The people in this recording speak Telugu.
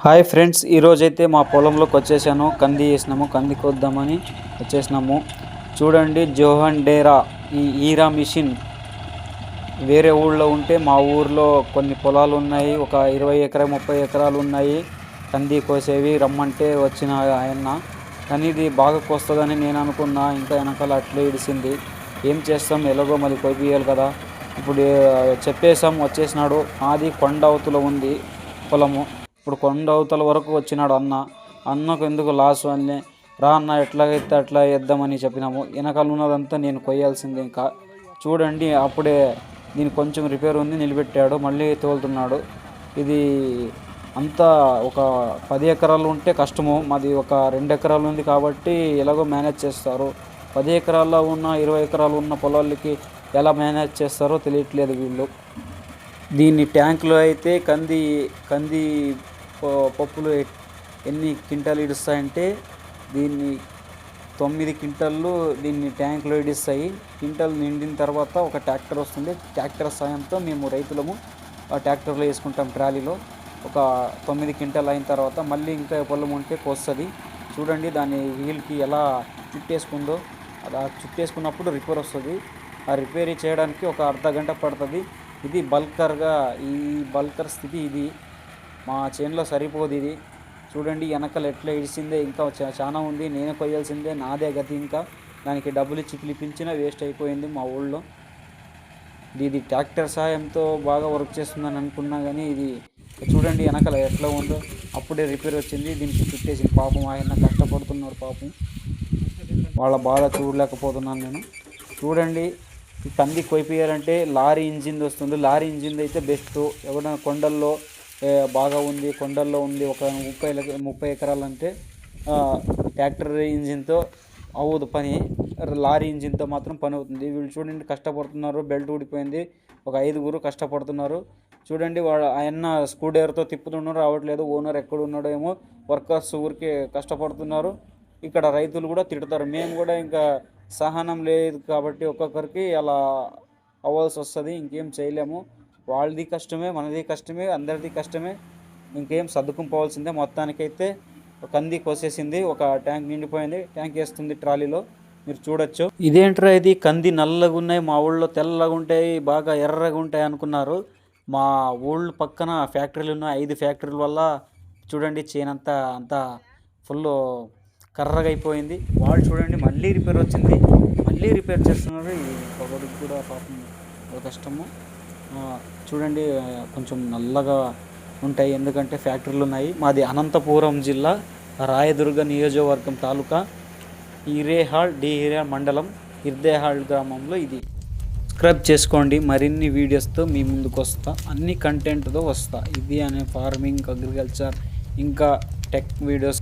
హాయ్ ఫ్రెండ్స్, ఈరోజైతే మా పొలంలోకి వచ్చేసాను. కంది వేసినాము, కంది కొద్దామని వచ్చేసినాము. చూడండి, జోహన్ డేరా ఈ ఈరా మిషన్ వేరే ఊళ్ళో ఉంటే మా ఊర్లో కొన్ని పొలాలు ఉన్నాయి. ఒక 20 ఎకరాలు 30 ఎకరాలు ఉన్నాయి కంది కోసేవి. రమ్మంటే వచ్చిన ఆయన, కానీ ఇది బాగా కోస్తుందని నేను అనుకున్నా. ఇంకా వెనకాల అట్లే ఇడిసింది. ఏం చేస్తాం, ఎలాగో మళ్ళీ కొయ్యాలి కదా. ఇప్పుడు చెప్పేసాం, వచ్చేసినాడు. మాది కొండ అవతల ఉంది పొలము. ఇప్పుడు కొండ అవతల వరకు వచ్చినాడు అన్నకు ఎందుకు లాసు అని, రా అన్న ఎట్లాగైతే అట్లా వేద్దామని చెప్పినాము. వెనకాల ఉన్నదంతా నేను కొయ్యాల్సిందే. ఇంకా చూడండి, అప్పుడే దీనికి కొంచెం రిపేర్ ఉంది, నిలబెట్టాడు, మళ్ళీ తోలుతున్నాడు. ఇది అంతా ఒక 10 ఎకరాలు ఉంటే కష్టము. మాది ఒక 2 ఎకరాలు ఉంది కాబట్టి ఎలాగో మేనేజ్ చేస్తారు. 10 ఎకరాల్లో ఉన్న 20 ఎకరాలు ఉన్న పొలాలకి ఎలా మేనేజ్ చేస్తారో తెలియట్లేదు వీళ్ళు. దీన్ని ట్యాంకులో అయితే కంది పప్పులు ఎన్ని క్వింటాలు ఇడుస్తాయంటే, దీన్ని 9 క్వింటాళ్ళు దీన్ని ట్యాంకులో ఇడిస్తాయి. క్వింటాలు నిండిన తర్వాత ఒక ట్రాక్టర్ వస్తుంది. ట్రాక్టర్ సాయంతో మేము రైతులము ఆ ట్రాక్టర్లో వేసుకుంటాం ట్రాలీలో. ఒక 9 క్వింటాలు అయిన తర్వాత మళ్ళీ ఇంకా పొలం ఉంటే కోస్తుంది. చూడండి, దాని వీల్కి ఎలా చుట్టేసుకుందో. అలా చుట్టేసుకున్నప్పుడు రిపేర్ వస్తుంది. ఆ రిపేర్ చేయడానికి ఒక అర్ధ గంట పడుతుంది. ఇది బల్కర్గా, ఈ బల్కర్ స్థితి ఇది. మా చేనులో సరిపోదు ఇది. చూడండి, వెనకలు ఎట్లా ఇడిసిందే. ఇంకా చాలా ఉంది, నేనే కొయ్యాల్సిందే, నాదే గతి. ఇంకా దానికి డబ్బులు ఇచ్చి పిలిపించినా వేస్ట్ అయిపోయింది మా ఊళ్ళో. ఇది ట్రాక్టర్ సాయంతో బాగా వర్క్ చేస్తుందని అనుకున్నా, కానీ ఇది చూడండి వెనకల ఎట్లా ఉందో. అప్పుడే రిపేర్ వచ్చింది, దీనికి చుట్టేసింది. పాపం ఆయన కష్టపడుతున్నారు పాపం, వాళ్ళ బాధ చూడలేకపోతున్నాను నేను. చూడండి, ఈ కంది కొయ్యాలంటే లారీ ఇంజిన్ వస్తుంది. లారీ ఇంజిన్ అయితే బెస్ట్. ఎవరైనా కొండల్లో బాగా ఉంది, కొండల్లో ఉంది, ఒక 30 ఎకరాలు అంటే ట్రాక్టర్ ఇంజిన్తో అవ్వదు పని. లారీ ఇంజిన్తో మాత్రం పని అవుతుంది. వీళ్ళు చూడండి కష్టపడుతున్నారు. బెల్ట్ ఊడిపోయింది. ఒక 5గురు కష్టపడుతున్నారు. చూడండి, ఆయన స్క్రూ డ్రైవర్తో తిప్పుతున్నారు, రావట్లేదు. ఓనర్ ఎక్కడ ఉన్నాడో ఏమో. వర్కర్స్ ఊరికే కష్టపడుతున్నారు. ఇక్కడ రైతులు కూడా తిడతారు. మేము కూడా ఇంకా సహనం లేదు కాబట్టి ఒక్కొక్కరికి అలా అవ్వాల్సి వస్తుంది. ఇంకేం చేయలేము. వాళ్ళది కష్టమే, మనది కష్టమే, అందరిది కష్టమే. ఇంకేం సర్దుకుపోవాల్సిందే. మొత్తానికైతే కంది కోసేసింది. ఒక ట్యాంక్ నిండిపోయింది. ట్యాంక్ వేస్తుంది ట్రాలీలో, మీరు చూడొచ్చు. ఇదేంట్రా ఇది, కంది నల్లగా ఉన్నాయి, మా ఊళ్ళో తెల్లగా ఉంటాయి, బాగా ఎర్రగా ఉంటాయి అనుకున్నారు. మా ఊళ్ళో పక్కన ఫ్యాక్టరీలు ఉన్నాయి, 5 ఫ్యాక్టరీల వల్ల చూడండి అంతా ఫుల్ కర్రగా అయిపోయింది. వాళ్ళు చూడండి మళ్ళీ రిపేర్ వచ్చింది, మళ్ళీ రిపేర్ చేస్తున్నారు. ఈ పొగడికి కూడా పాపం కష్టము. చూడండి, కొంచెం నల్లగా ఉంటాయి ఎందుకంటే ఫ్యాక్టరీలు ఉన్నాయి. మాది అనంతపురం జిల్లా, రాయదుర్గ నియోజకవర్గం తాలూకా, హిరేహాల్ మండలం, హిర్దేహాల్ గ్రామంలో ఇది. సబ్స్క్రైబ్ చేసుకోండి, మరిన్ని వీడియోస్తో మీ ముందుకు వస్తా, అన్ని కంటెంట్తో వస్తా. ఇది అనే ఫార్మింగ్, అగ్రికల్చర్, ఇంకా టెక్ వీడియోస్.